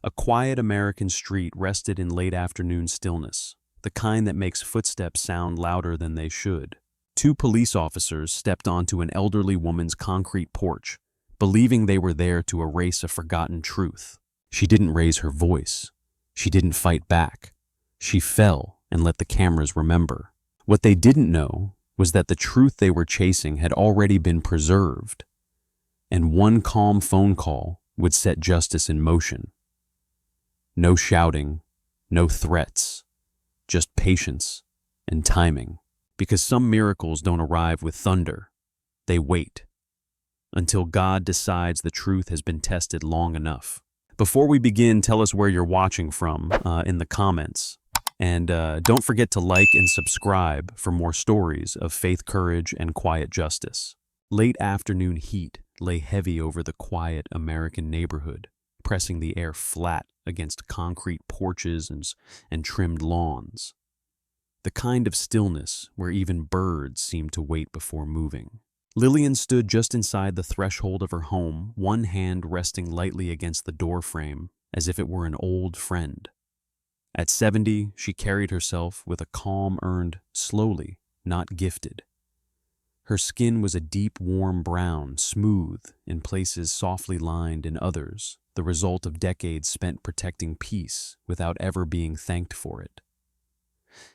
A quiet American street rested in late afternoon stillness, the kind that makes footsteps sound louder than they should. Two police officers stepped onto an elderly woman's concrete porch, believing they were there to erase a forgotten truth. She didn't raise her voice. She didn't fight back. She fell and let the cameras remember. What they didn't know was that the truth they were chasing had already been preserved, and one calm phone call would set justice in motion. No shouting, no threats, just patience and timing. Because some miracles don't arrive with thunder. They wait until God decides the truth has been tested long enough. Before we begin, tell us where you're watching from in the comments. And don't forget to like and subscribe for more stories of faith, courage, and quiet justice. Late afternoon heat lay heavy over the quiet American neighborhood, pressing the air flat against concrete porches and trimmed lawns. The kind of stillness where even birds seemed to wait before moving. Lillian stood just inside the threshold of her home, one hand resting lightly against the doorframe as if it were an old friend. At 70, she carried herself with a calm earned slowly, not gifted. Her skin was a deep, warm brown, smooth in places, softly lined in others, the result of decades spent protecting peace without ever being thanked for it.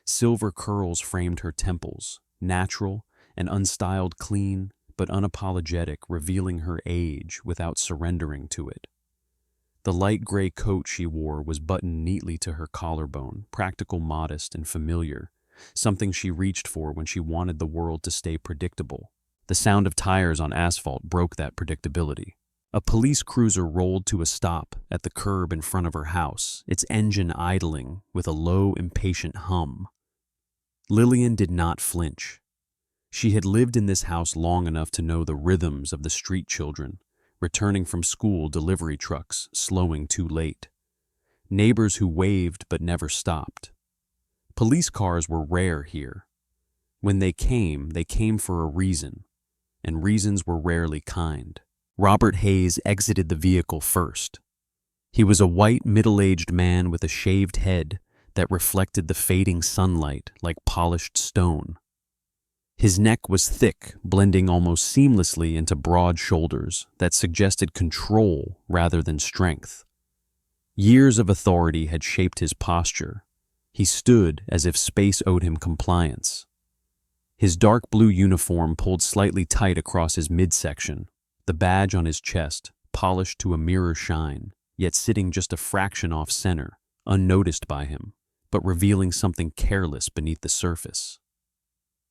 Silver curls framed her temples, natural and unstyled, clean but unapologetic, revealing her age without surrendering to it. The light gray coat she wore was buttoned neatly to her collarbone, practical, modest, and familiar, something she reached for when she wanted the world to stay predictable. The sound of tires on asphalt broke that predictability. A police cruiser rolled to a stop at the curb in front of her house, its engine idling with a low, impatient hum. Lillian did not flinch. She had lived in this house long enough to know the rhythms of the street children, returning from school, delivery trucks slowing too late, neighbors who waved but never stopped. Police cars were rare here. When they came for a reason, and reasons were rarely kind. Robert Hayes exited the vehicle first. He was a white, middle-aged man with a shaved head that reflected the fading sunlight like polished stone. His neck was thick, blending almost seamlessly into broad shoulders that suggested control rather than strength. Years of authority had shaped his posture. He stood as if space owed him compliance. His dark blue uniform pulled slightly tight across his midsection, the badge on his chest polished to a mirror shine, yet sitting just a fraction off center, unnoticed by him, but revealing something careless beneath the surface.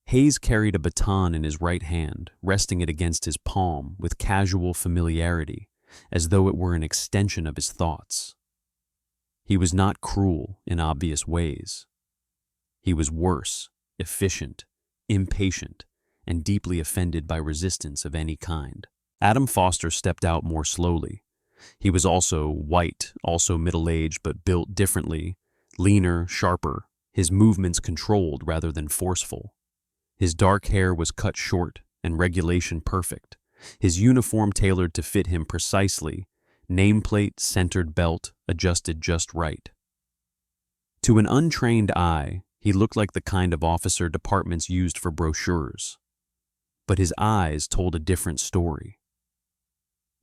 Hayes carried a baton in his right hand, resting it against his palm with casual familiarity, as though it were an extension of his thoughts. He was not cruel in obvious ways. He was worse, efficient, impatient, and deeply offended by resistance of any kind. Adam Foster stepped out more slowly. He was also white, also middle-aged, but built differently, leaner, sharper, his movements controlled rather than forceful. His dark hair was cut short and regulation perfect, his uniform tailored to fit him precisely, nameplate, centered belt, adjusted just right. To an untrained eye, he looked like the kind of officer departments used for brochures. But his eyes told a different story.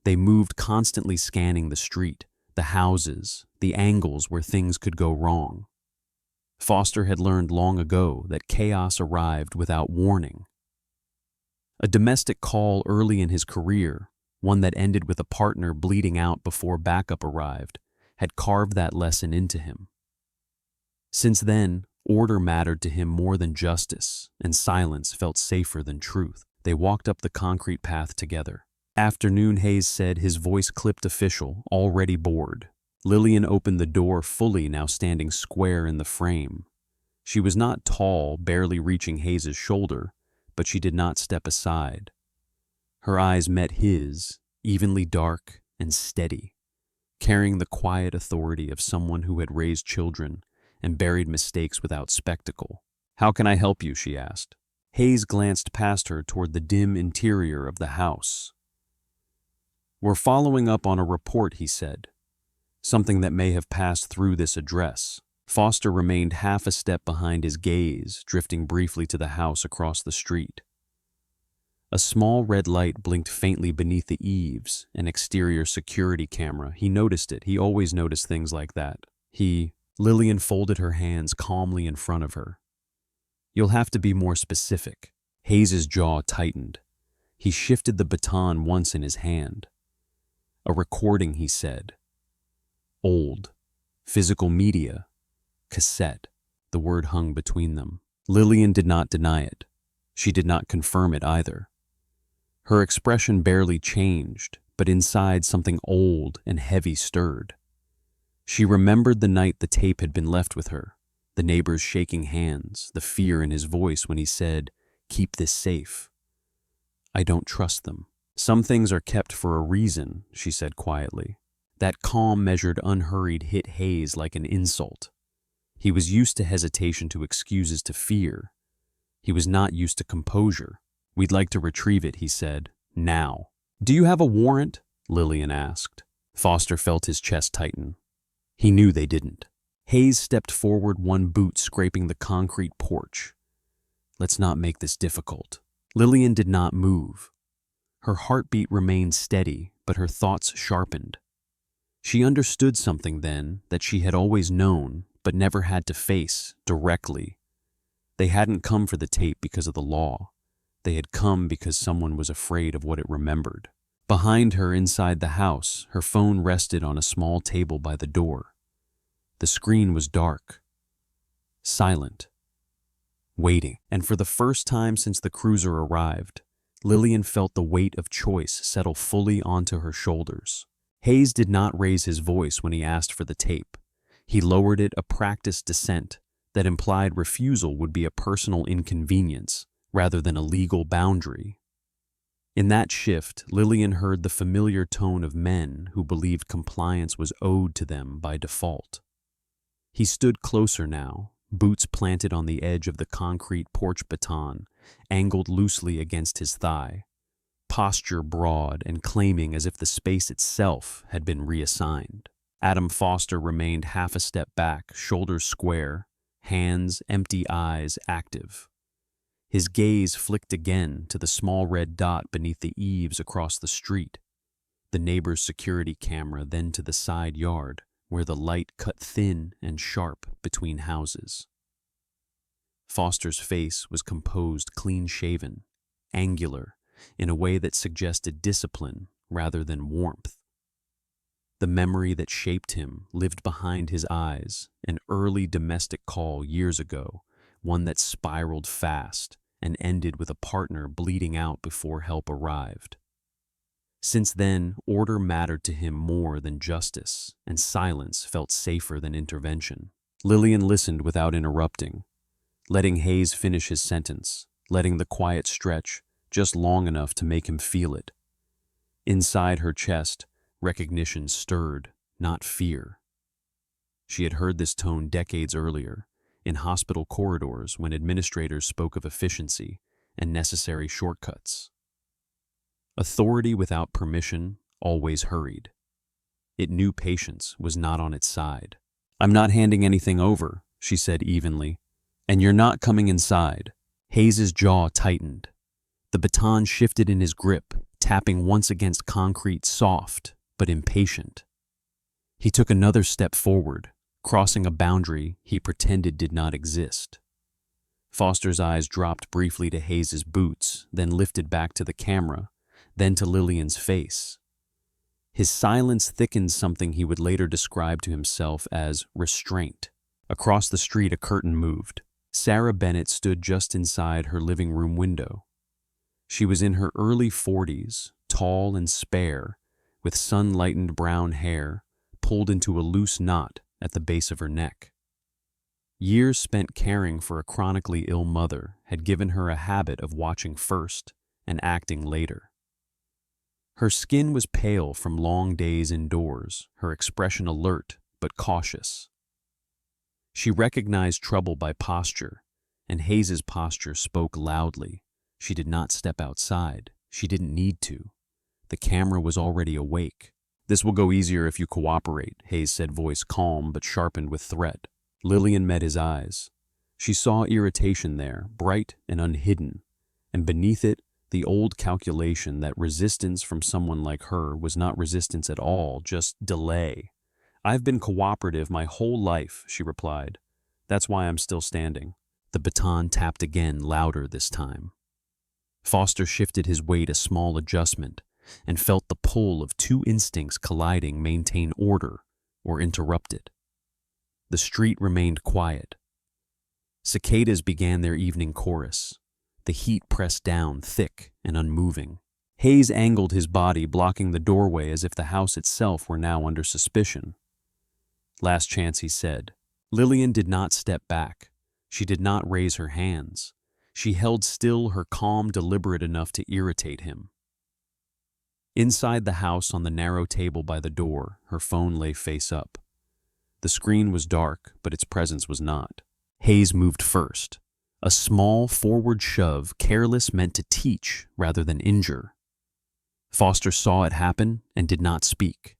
They moved, constantly scanning the street, the houses, the angles where things could go wrong. Foster had learned long ago that chaos arrived without warning. A domestic call early in his career, one that ended with a partner bleeding out before backup arrived, had carved that lesson into him. Since then, order mattered to him more than justice, and silence felt safer than truth. They walked up the concrete path together. Afternoon, Hayes said, his voice clipped official, already bored. Lillian opened the door fully, now standing square in the frame. She was not tall, barely reaching Hayes's shoulder, but she did not step aside. Her eyes met his, evenly dark and steady, carrying the quiet authority of someone who had raised children and buried mistakes without spectacle. "How can I help you?" she asked. Hayes glanced past her toward the dim interior of the house. "We're following up on a report," he said. something that may have passed through this address. Foster remained half a step behind his gaze, drifting briefly to the house across the street. A small red light blinked faintly beneath the eaves, an exterior security camera. He noticed it. He always noticed things like that. Lillian folded her hands calmly in front of her. You'll have to be more specific. Hayes's jaw tightened. He shifted the baton once in his hand. A recording, he said. Old. Physical media. Cassette. The word hung between them. Lillian did not deny it. She did not confirm it either. Her expression barely changed, but inside something old and heavy stirred. She remembered the night the tape had been left with her, the neighbor's shaking hands, the fear in his voice when he said, "Keep this safe." "I don't trust them." "Some things are kept for a reason," she said quietly. That calm, measured, unhurried hit Hayes like an insult. He was used to hesitation, to excuses, to fear. He was not used to composure. "We'd like to retrieve it," he said. "Now." "Do you have a warrant?" Lillian asked. Foster felt his chest tighten. He knew they didn't. Hayes stepped forward, one boot scraping the concrete porch. "Let's not make this difficult." Lillian did not move. Her heartbeat remained steady, but her thoughts sharpened. She understood something then that she had always known, but never had to face directly. They hadn't come for the tape because of the law. They had come because someone was afraid of what it remembered. Behind her, inside the house, her phone rested on a small table by the door. The screen was dark, silent, waiting. And for the first time since the cruiser arrived, Lillian felt the weight of choice settle fully onto her shoulders. Hayes did not raise his voice when he asked for the tape. He lowered it, a practiced dissent that implied refusal would be a personal inconvenience rather than a legal boundary. In that shift, Lillian heard the familiar tone of men who believed compliance was owed to them by default. He stood closer now, boots planted on the edge of the concrete porch baton, angled loosely against his thigh, posture broad and claiming as if the space itself had been reassigned. Adam Foster remained half a step back, shoulders square, hands, empty eyes active. His gaze flicked again to the small red dot beneath the eaves across the street, the neighbor's security camera, then to the side yard, where the light cut thin and sharp between houses. Foster's face was composed, clean-shaven, angular, in a way that suggested discipline rather than warmth. The memory that shaped him lived behind his eyes, an early domestic call years ago, one that spiraled fast and ended with a partner bleeding out before help arrived. Since then, order mattered to him more than justice, and silence felt safer than intervention. Lillian listened without interrupting, letting Hayes finish his sentence, letting the quiet stretch just long enough to make him feel it. Inside her chest, recognition stirred, not fear. She had heard this tone decades earlier, in hospital corridors when administrators spoke of efficiency and necessary shortcuts. Authority without permission always hurried. It knew patience was not on its side. "I'm not handing anything over," she said evenly. "And you're not coming inside." Hayes's jaw tightened. The baton shifted in his grip, tapping once against concrete, soft but impatient. He took another step forward, crossing a boundary he pretended did not exist. Foster's eyes dropped briefly to Hayes's boots, then lifted back to the camera, then to Lillian's face. His silence thickened something he would later describe to himself as restraint. Across the street, a curtain moved. Sarah Bennett stood just inside her living room window. She was in her early 40s, tall and spare, with sun-lightened brown hair pulled into a loose knot at the base of her neck. Years spent caring for a chronically ill mother had given her a habit of watching first and acting later. Her skin was pale from long days indoors, her expression alert but cautious. She recognized trouble by posture, and Hayes's posture spoke loudly. She did not step outside. She didn't need to. The camera was already awake. This will go easier if you cooperate, Hayes said, voice calm but sharpened with threat. Lillian met his eyes. She saw irritation there, bright and unhidden, and beneath it, the old calculation that resistance from someone like her was not resistance at all, just delay. I've been cooperative my whole life, she replied. That's why I'm still standing. The baton tapped again, louder this time. Foster shifted his weight a small adjustment and felt the pull of two instincts colliding, maintain order or interrupt it. The street remained quiet. Cicadas began their evening chorus. The heat pressed down, thick and unmoving. Hayes angled his body, blocking the doorway as if the house itself were now under suspicion. Last chance, he said. Lillian did not step back. She did not raise her hands. She held still, her calm deliberate enough to irritate him. Inside the house, on the narrow table by the door, her phone lay face up. The screen was dark, but its presence was not. Hayes moved first. A small forward shove, careless, meant to teach rather than injure. Foster saw it happen and did not speak.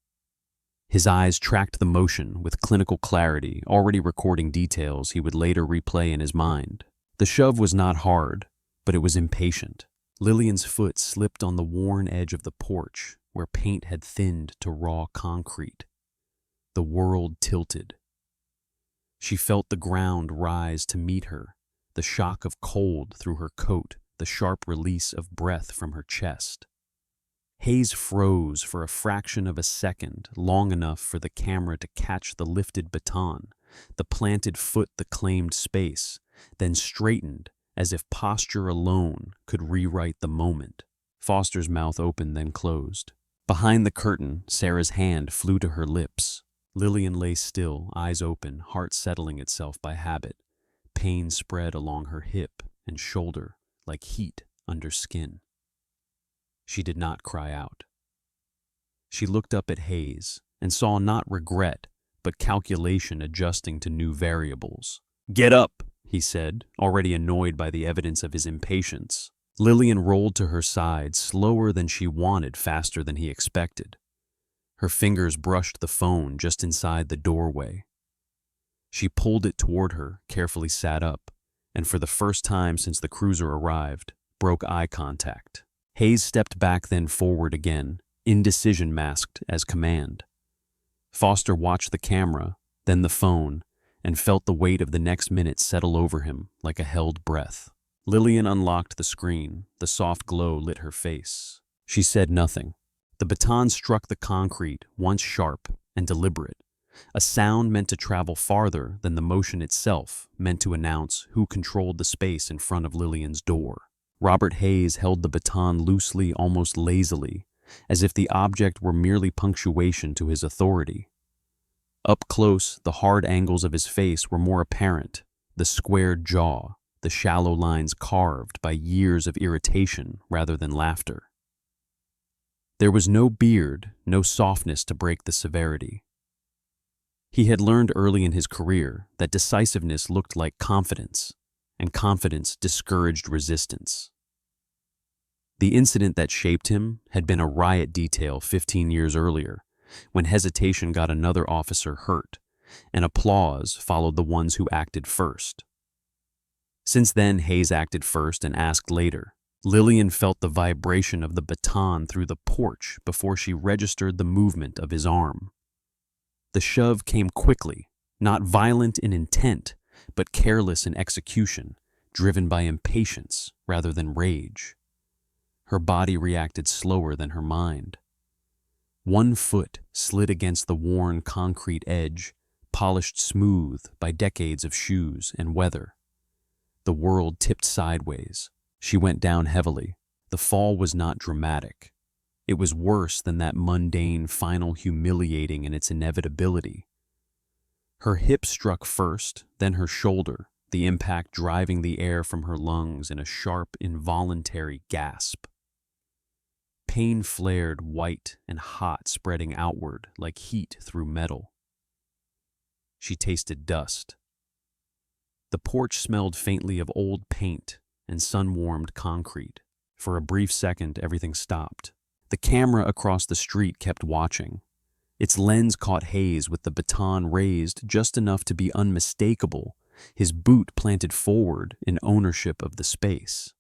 His eyes tracked the motion with clinical clarity, already recording details he would later replay in his mind. The shove was not hard, but it was impatient. Lillian's foot slipped on the worn edge of the porch, where paint had thinned to raw concrete. The world tilted. She felt the ground rise to meet her, the shock of cold through her coat, the sharp release of breath from her chest. Hayes froze for a fraction of a second, long enough for the camera to catch the lifted baton, the planted foot that claimed space, then straightened as if posture alone could rewrite the moment. Foster's mouth opened, then closed. Behind the curtain, Sarah's hand flew to her lips. Lillian lay still, eyes open, heart settling itself by habit. Pain spread along her hip and shoulder like heat under skin. She did not cry out. She looked up at Hayes and saw not regret, but calculation adjusting to new variables. "Get up," he said, already annoyed by the evidence of his impatience. Lillian rolled to her side, slower than she wanted, faster than he expected. Her fingers brushed the phone just inside the doorway. She pulled it toward her, carefully sat up, and for the first time since the cruiser arrived, broke eye contact. Hayes stepped back, then forward again, indecision masked as command. Foster watched the camera, then the phone, and felt the weight of the next minute settle over him like a held breath. Lillian unlocked the screen. The soft glow lit her face. She said nothing. The baton struck the concrete, once sharp and deliberate, a sound meant to travel farther than the motion itself, meant to announce who controlled the space in front of Lillian's door. Robert Hayes held the baton loosely, almost lazily, as if the object were merely punctuation to his authority. Up close, the hard angles of his face were more apparent, the squared jaw, the shallow lines carved by years of irritation rather than laughter. There was no beard, no softness to break the severity. He had learned early in his career that decisiveness looked like confidence, and confidence discouraged resistance. The incident that shaped him had been a riot detail 15 years earlier, when hesitation got another officer hurt, and applause followed the ones who acted first. Since then, Hayes acted first and asked later. Lillian felt the vibration of the baton through the porch before she registered the movement of his arm. The shove came quickly, not violent in intent, but careless in execution, driven by impatience rather than rage. Her body reacted slower than her mind. One foot slid against the worn concrete edge, polished smooth by decades of shoes and weather. The world tipped sideways. She went down heavily. The fall was not dramatic. It was worse than that mundane final humiliating in its inevitability. Her hip struck first, then her shoulder, the impact driving the air from her lungs in a sharp, involuntary gasp. Pain flared white and hot, spreading outward like heat through metal. She tasted dust. The porch smelled faintly of old paint and sun-warmed concrete. For a brief second, everything stopped. The camera across the street kept watching. Its lens caught Hayes with the baton raised just enough to be unmistakable, his boot planted forward in ownership of the space.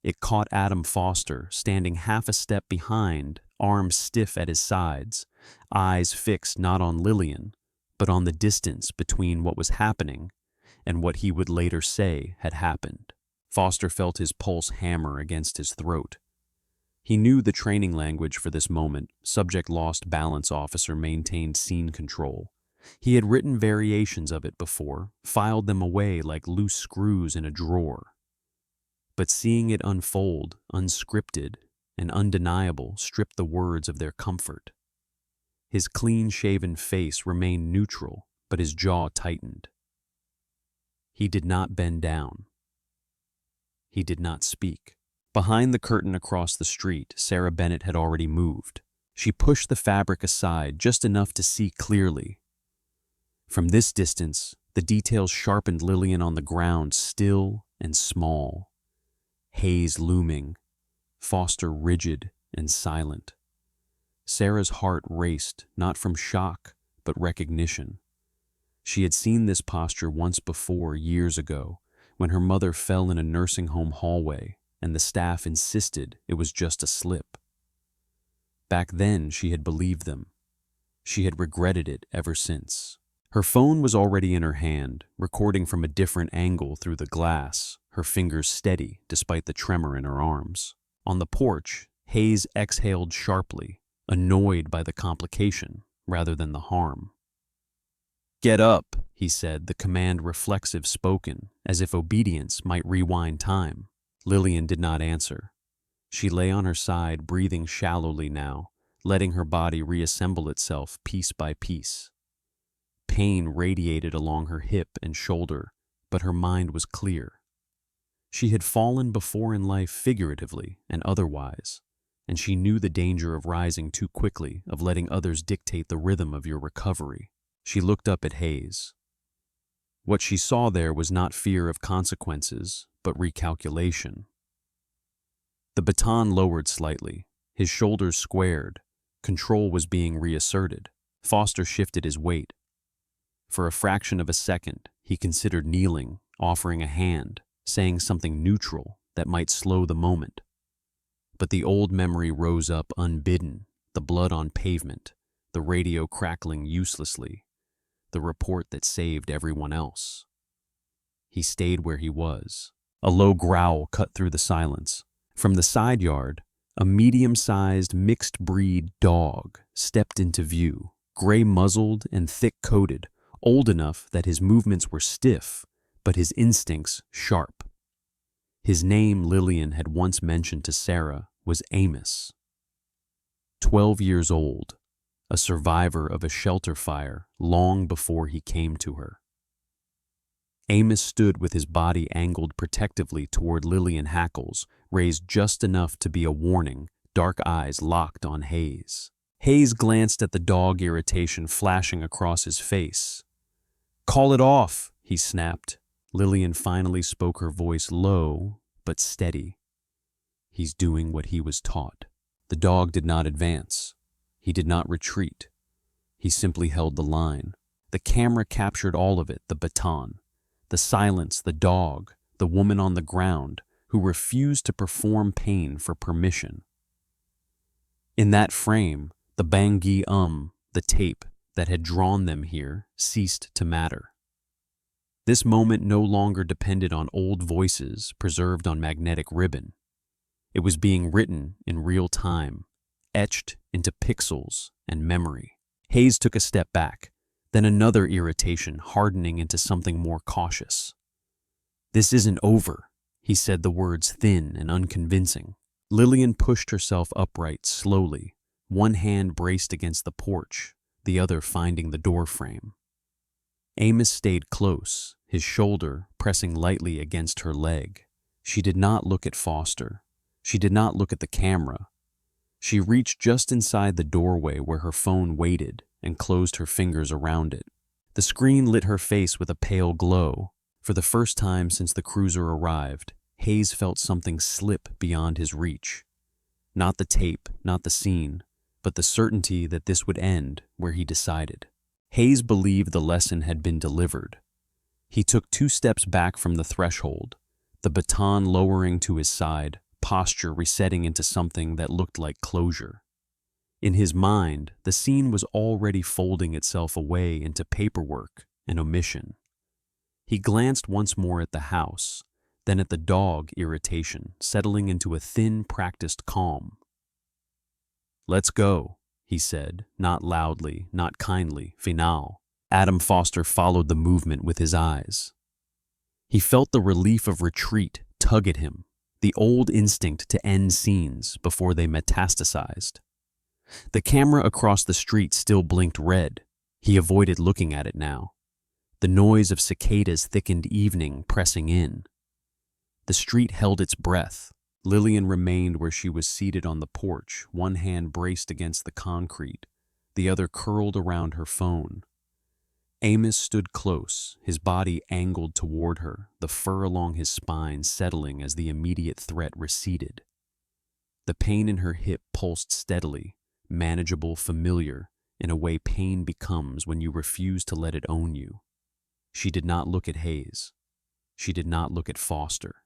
It caught Adam Foster, standing half a step behind, arms stiff at his sides, eyes fixed not on Lillian, but on the distance between what was happening and what he would later say had happened. Foster felt his pulse hammer against his throat. He knew the training language for this moment. Subject lost balance, officer maintained scene control. He had written variations of it before, filed them away like loose screws in a drawer. But seeing it unfold, unscripted and undeniable, stripped the words of their comfort. His clean-shaven face remained neutral, but his jaw tightened. He did not bend down. He did not speak. Behind the curtain across the street, Sarah Bennett had already moved. She pushed the fabric aside just enough to see clearly. From this distance, the details sharpened Lillian on the ground, still and small. Hayes looming, Foster rigid and silent. Sarah's heart raced, not from shock, but recognition. She had seen this posture once before, years ago, when her mother fell in a nursing home hallway and the staff insisted it was just a slip. Back then, she had believed them. She had regretted it ever since. Her phone was already in her hand, recording from a different angle through the glass, her fingers steady despite the tremor in her arms. On the porch, Hayes exhaled sharply, annoyed by the complication rather than the harm. "Get up," he said, the command reflexive, spoken, as if obedience might rewind time. Lillian did not answer. She lay on her side, breathing shallowly now, letting her body reassemble itself piece by piece. Pain radiated along her hip and shoulder, but her mind was clear. She had fallen before in life, figuratively and otherwise, and she knew the danger of rising too quickly, of letting others dictate the rhythm of your recovery. She looked up at Hayes. What she saw there was not fear of consequences, but recalculation. The baton lowered slightly, his shoulders squared. Control was being reasserted. Foster shifted his weight. For a fraction of a second, he considered kneeling, offering a hand, saying something neutral that might slow the moment. But the old memory rose up unbidden, the blood on pavement, the radio crackling uselessly, the report that saved everyone else. He stayed where he was. A low growl cut through the silence. From the side yard, a medium-sized mixed-breed dog stepped into view, gray-muzzled and thick-coated, old enough that his movements were stiff, but his instincts sharp. His name, Lillian had once mentioned to Sarah, was Amos. 12 years old, a survivor of a shelter fire long before he came to her. Amos stood with his body angled protectively toward Lillian Hackles, raised just enough to be a warning, dark eyes locked on Hayes. Hayes glanced at the dog, irritation flashing across his face. "Call it off," he snapped. Lillian finally spoke, her voice low but steady. "He's doing what he was taught." The dog did not advance. He did not retreat. He simply held the line. The camera captured all of it, the baton, the silence, the dog, the woman on the ground who refused to perform pain for permission. In that frame, the Bangui the tape that had drawn them here, ceased to matter. This moment no longer depended on old voices preserved on magnetic ribbon. It was being written in real time, etched into pixels and memory. Hayes took a step back, then another, irritation hardening into something more cautious. "This isn't over," he said, the words thin and unconvincing. Lillian pushed herself upright slowly, one hand braced against the porch, the other finding the door frame. Amos stayed close, his shoulder pressing lightly against her leg. She did not look at Foster. She did not look at the camera. She reached just inside the doorway where her phone waited and closed her fingers around it. The screen lit her face with a pale glow. For the first time since the cruiser arrived, Hayes felt something slip beyond his reach. Not the tape, not the scene, but the certainty that this would end where he decided. Hayes believed the lesson had been delivered. He took 2 steps back from the threshold, the baton lowering to his side, posture resetting into something that looked like closure. In his mind, the scene was already folding itself away into paperwork and omission. He glanced once more at the house, then at the dog, irritation settling into a thin, practiced calm. "Let's go," he said, not loudly, not kindly, final. Adam Foster followed the movement with his eyes. He felt the relief of retreat tug at him, the old instinct to end scenes before they metastasized. The camera across the street still blinked red. He avoided looking at it now. The noise of cicadas thickened evening pressing in. The street held its breath. Lillian remained where she was seated on the porch, one hand braced against the concrete, the other curled around her phone. Amos stood close, his body angled toward her, the fur along his spine settling as the immediate threat receded. The pain in her hip pulsed steadily, manageable, familiar, in a way pain becomes when you refuse to let it own you. She did not look at Hayes. She did not look at Foster.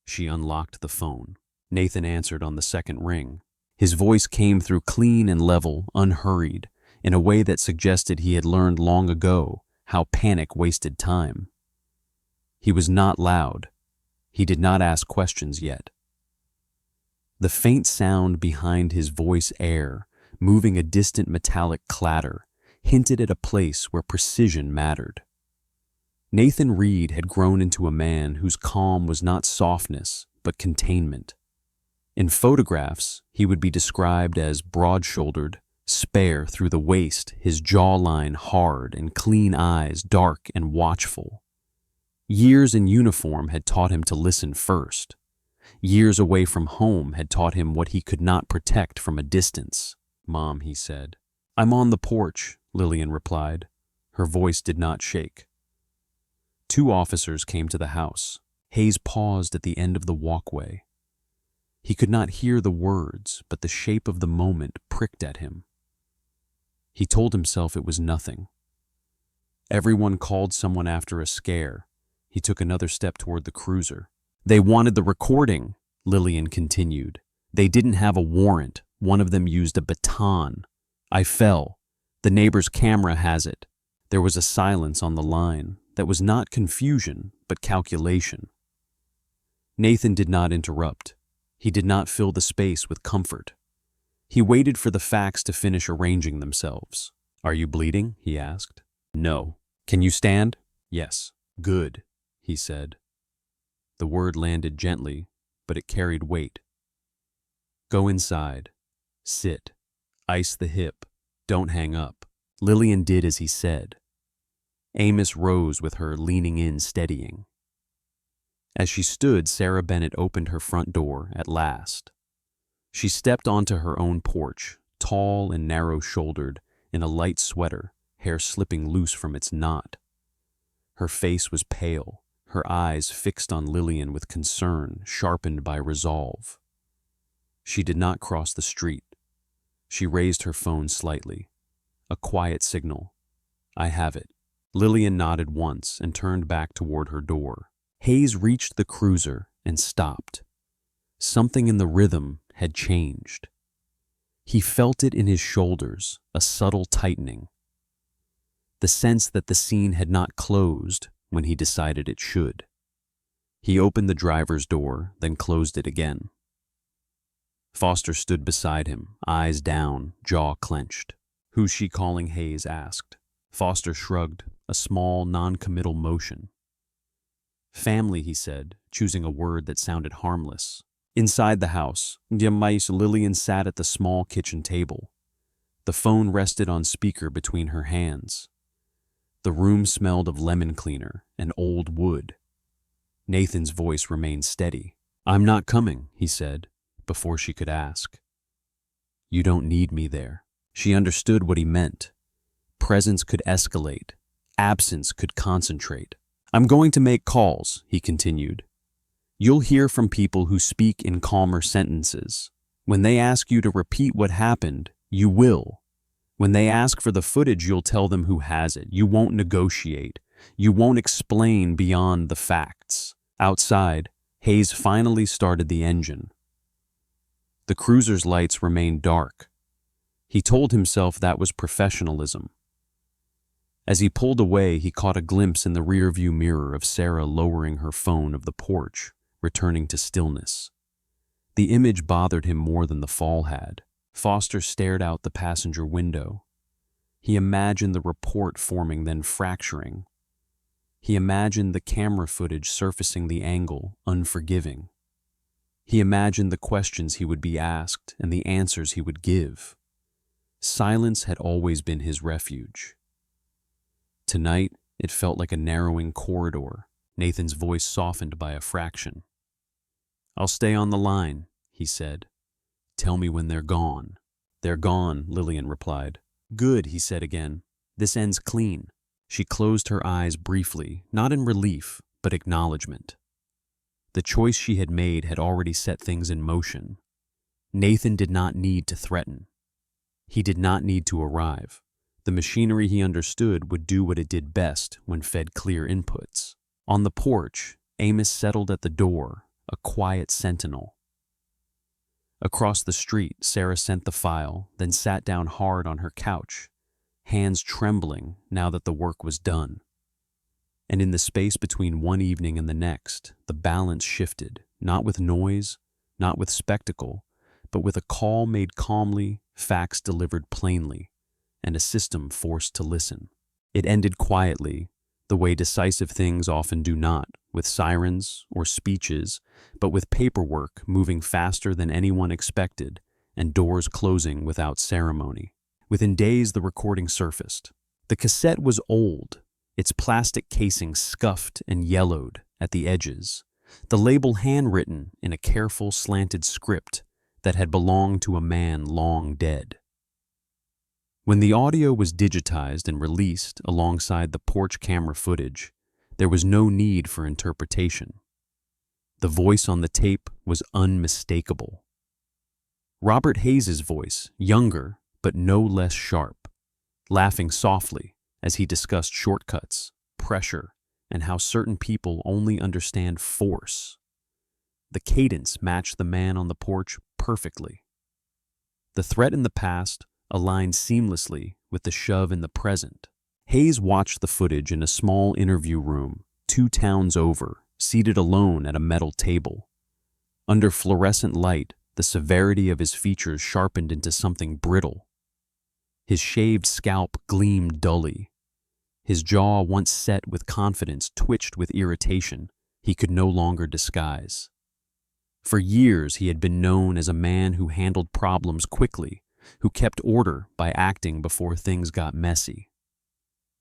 She unlocked the phone. Nathan answered on the second ring. His voice came through clean and level, unhurried, in a way that suggested he had learned long ago how panic wasted time. He was not loud. He did not ask questions yet. The faint sound behind his voice, air, moving a distant metallic clatter, hinted at a place where precision mattered. Nathan Reed had grown into a man whose calm was not softness, but containment. In photographs, he would be described as broad-shouldered, spare through the waist, his jawline hard and clean eyes dark and watchful. Years in uniform had taught him to listen first. Years away from home had taught him what he could not protect from a distance. "Mom," he said. "I'm on the porch," Lillian replied. Her voice did not shake. 2 officers came to the house. Hayes paused at the end of the walkway. He could not hear the words, but the shape of the moment pricked at him. He told himself it was nothing. Everyone called someone after a scare. He took another step toward the cruiser. "They wanted the recording," Lillian continued. "They didn't have a warrant. One of them used a baton. I fell. The neighbor's camera has it." There was a silence on the line that was not confusion, but calculation. Nathan did not interrupt. He did not fill the space with comfort. He waited for the facts to finish arranging themselves. "Are you bleeding?" he asked. "No." "Can you stand?" "Yes." "Good," he said. The word landed gently, but it carried weight. "Go inside. Sit. Ice the hip. Don't hang up." Lillian did as he said. Amos rose with her, leaning in, steadying. As she stood, Sarah Bennett opened her front door at last. She stepped onto her own porch, tall and narrow-shouldered, in a light sweater, hair slipping loose from its knot. Her face was pale, her eyes fixed on Lillian with concern, sharpened by resolve. She did not cross the street. She raised her phone slightly. A quiet signal. "I have it." Lillian nodded once and turned back toward her door. Hayes reached the cruiser and stopped. Something in the rhythm had changed. He felt it in his shoulders, a subtle tightening. The sense that the scene had not closed when he decided it should. He opened the driver's door, then closed it again. Foster stood beside him, eyes down, jaw clenched. "Who's she calling?" Hayes asked. Foster shrugged, a small, non-committal motion. "Family," he said, choosing a word that sounded harmless. Inside the house, Lillian sat at the small kitchen table. The phone rested on speaker between her hands. The room smelled of lemon cleaner and old wood. Nathan's voice remained steady. "I'm not coming," he said, before she could ask. "You don't need me there." She understood what he meant. Presence could escalate. Absence could concentrate. "I'm going to make calls," he continued. "You'll hear from people who speak in calmer sentences. When they ask you to repeat what happened, You will. When they ask for the footage, you'll tell them who has it. You won't negotiate. You won't explain beyond the facts. Outside, Hayes finally started the engine. The cruiser's lights remained dark. He told himself that was professionalism. As he pulled away, he caught a glimpse in the rearview mirror of Sarah lowering her phone of the porch, returning to stillness. The image bothered him more than the fall had. Foster stared out the passenger window. He imagined the report forming, then fracturing. He imagined the camera footage surfacing the angle, unforgiving. He imagined the questions he would be asked and the answers he would give. Silence had always been his refuge. Tonight, it felt like a narrowing corridor, Nathan's voice softened by a fraction. "I'll stay on the line," he said. "Tell me when they're gone." "They're gone," Lillian replied. "Good," he said again. "This ends clean." She closed her eyes briefly, not in relief, but acknowledgement. The choice she had made had already set things in motion. Nathan did not need to threaten. He did not need to arrive. The machinery, he understood, would do what it did best when fed clear inputs. On the porch, Amos settled at the door, a quiet sentinel. Across the street, Sarah sent the file, then sat down hard on her couch, hands trembling now that the work was done. And in the space between one evening and the next, the balance shifted, not with noise, not with spectacle, but with a call made calmly, facts delivered plainly, and a system forced to listen. It ended quietly, the way decisive things often do not, with sirens or speeches, but with paperwork moving faster than anyone expected and doors closing without ceremony. Within days, the recording surfaced. The cassette was old, its plastic casing scuffed and yellowed at the edges, the label handwritten in a careful, slanted script that had belonged to a man long dead. When the audio was digitized and released alongside the porch camera footage, there was no need for interpretation. The voice on the tape was unmistakable. Robert Hayes's voice, younger but no less sharp, laughing softly as he discussed shortcuts, pressure, and how certain people only understand force. The cadence matched the man on the porch perfectly. The threat in the past aligned seamlessly with the shove in the present. Hayes watched the footage in a small interview room, 2 towns over, seated alone at a metal table. Under fluorescent light, the severity of his features sharpened into something brittle. His shaved scalp gleamed dully. His jaw, once set with confidence, twitched with irritation he could no longer disguise. For years, he had been known as a man who handled problems quickly, who kept order by acting before things got messy.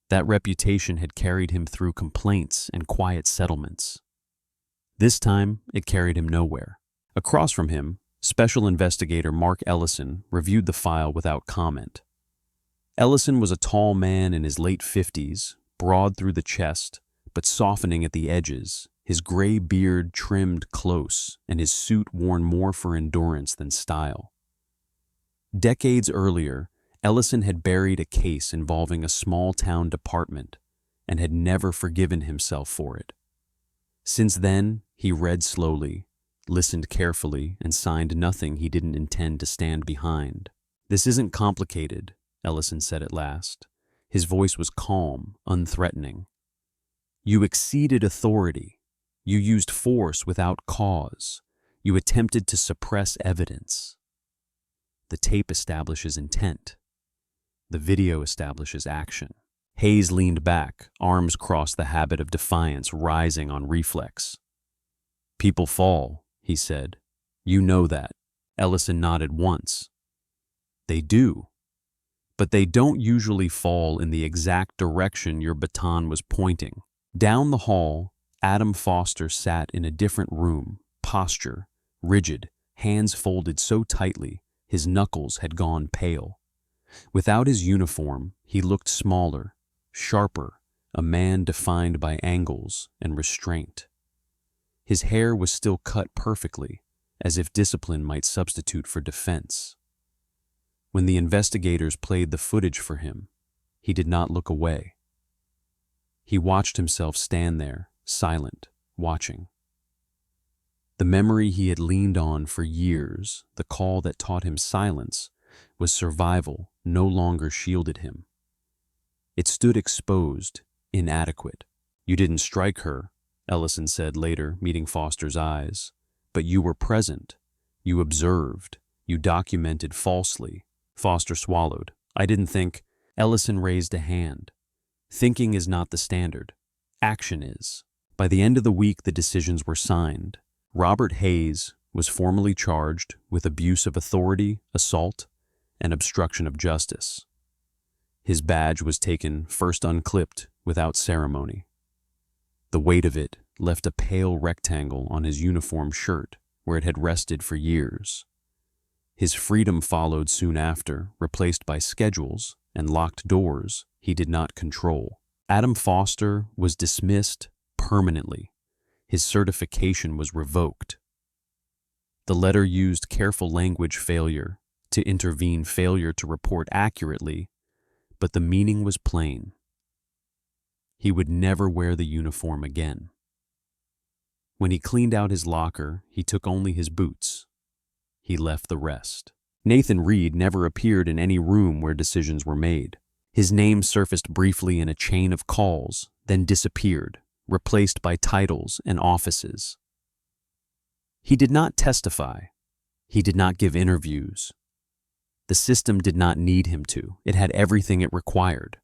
That reputation had carried him through complaints and quiet settlements. This time, it carried him nowhere. Across from him, Special Investigator Mark Ellison reviewed the file without comment. Ellison was a tall man in his late 50s, broad through the chest, but softening at the edges, his gray beard trimmed close, and his suit worn more for endurance than style. Decades earlier, Ellison had buried a case involving a small-town department and had never forgiven himself for it. Since then, he read slowly, listened carefully, and signed nothing he didn't intend to stand behind. "This isn't complicated," Ellison said at last. His voice was calm, unthreatening. "You exceeded authority. You used force without cause. You attempted to suppress evidence. The tape establishes intent. The video establishes action." Hayes leaned back, arms crossed, the habit of defiance rising on reflex. "People fall," he said. "You know that." Ellison nodded once. "They do. But they don't usually fall in the exact direction your baton was pointing." Down the hall, Adam Foster sat in a different room, posture rigid, hands folded so tightly his knuckles had gone pale. Without his uniform, he looked smaller, sharper, a man defined by angles and restraint. His hair was still cut perfectly, as if discipline might substitute for defense. When the investigators played the footage for him, he did not look away. He watched himself stand there, silent, watching. The memory he had leaned on for years, the call that taught him silence, was survival, no longer shielded him. It stood exposed, inadequate. "You didn't strike her," Ellison said later, meeting Foster's eyes. "But you were present. You observed. You documented falsely." Foster swallowed. "I didn't think." Ellison raised a hand. "Thinking is not the standard. Action is." By the end of the week, the decisions were signed. Robert Hayes was formally charged with abuse of authority, assault, and obstruction of justice. His badge was taken first unclipped without ceremony. The weight of it left a pale rectangle on his uniform shirt where it had rested for years. His freedom followed soon after, replaced by schedules and locked doors he did not control. Adam Foster was dismissed permanently. His certification was revoked. The letter used careful language: failure to intervene, failure to report accurately, but the meaning was plain. He would never wear the uniform again. When he cleaned out his locker, he took only his boots. He left the rest. Nathan Reed never appeared in any room where decisions were made. His name surfaced briefly in a chain of calls, then disappeared, replaced by titles and offices. He did not testify. He did not give interviews. The system did not need him to. It had everything it required.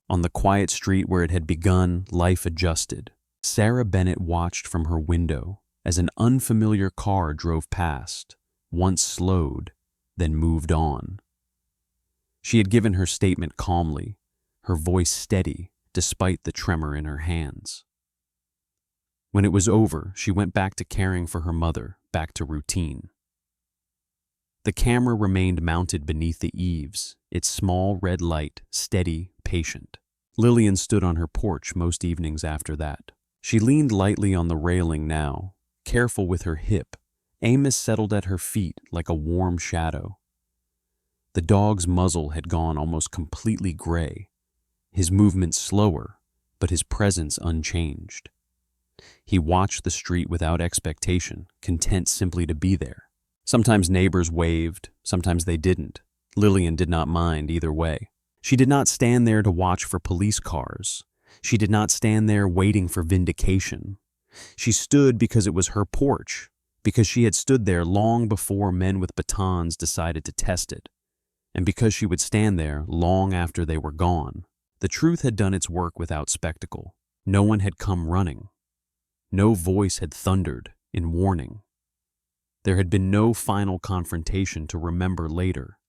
On the quiet street where it had begun, life adjusted. Sarah Bennett watched from her window as an unfamiliar car drove past, once slowed, then moved on. She had given her statement calmly, her voice steady despite the tremor in her hands. When it was over, she went back to caring for her mother, back to routine. The camera remained mounted beneath the eaves, its small red light steady, patient. Lillian stood on her porch most evenings after that. She leaned lightly on the railing now, careful with her hip. Amos settled at her feet like a warm shadow. The dog's muzzle had gone almost completely gray, his movements slower, but his presence unchanged. He watched the street without expectation, content simply to be there. Sometimes neighbors waved, sometimes they didn't. Lillian did not mind either way. She did not stand there to watch for police cars. She did not stand there waiting for vindication. She stood because it was her porch, because she had stood there long before men with batons decided to test it, and because she would stand there long after they were gone. The truth had done its work without spectacle. No one had come running. No voice had thundered in warning. There had been no final confrontation to remember later,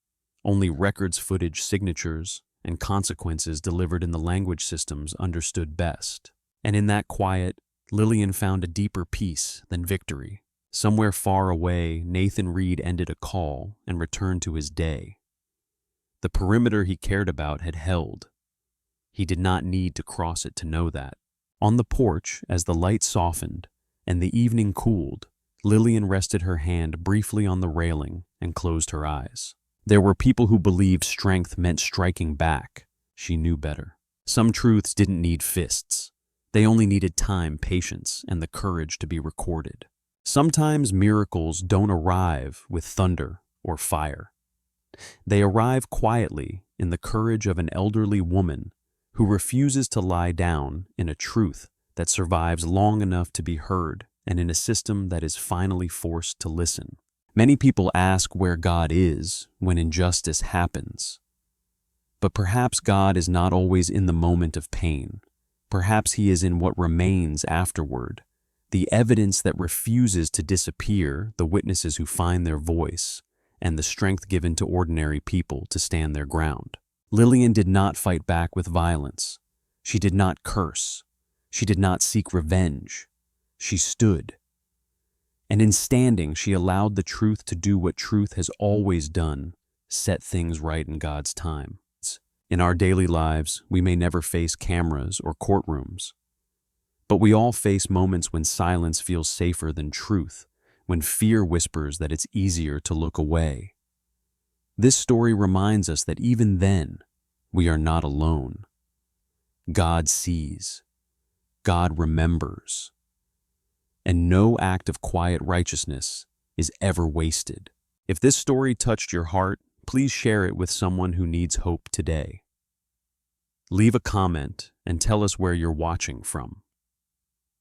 only records, footage, signatures, and consequences delivered in the language systems understood best. And in that quiet, Lillian found a deeper peace than victory. Somewhere far away, Nathan Reed ended a call and returned to his day. The perimeter he cared about had held. He did not need to cross it to know that. On the porch, as the light softened and the evening cooled, Lillian rested her hand briefly on the railing and closed her eyes. There were people who believed strength meant striking back. She knew better. Some truths didn't need fists. They only needed time, patience, and the courage to be recorded. Sometimes miracles don't arrive with thunder or fire. They arrive quietly in the courage of an elderly woman who refuses to lie down in a truth that survives long enough to be heard and in a system that is finally forced to listen. Many people ask where God is when injustice happens. But perhaps God is not always in the moment of pain. Perhaps he is in what remains afterward, the evidence that refuses to disappear, the witnesses who find their voice, and the strength given to ordinary people to stand their ground. Lillian did not fight back with violence. She did not curse. She did not seek revenge. She stood. And in standing, she allowed the truth to do what truth has always done, set things right in God's time. In our daily lives, we may never face cameras or courtrooms, but we all face moments when silence feels safer than truth, when fear whispers that it's easier to look away. This story reminds us that even then, we are not alone. God sees, God remembers, and no act of quiet righteousness is ever wasted. If this story touched your heart, please share it with someone who needs hope today. Leave a comment and tell us where you're watching from.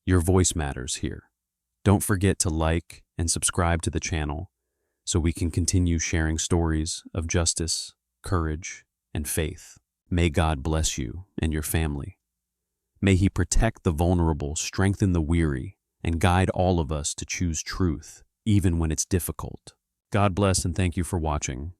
Your voice matters here. Don't forget to like and subscribe to the channel so we can continue sharing stories of justice, courage, and faith. May God bless you and your family. May He protect the vulnerable, strengthen the weary, and guide all of us to choose truth, even when it's difficult. God bless and thank you for watching.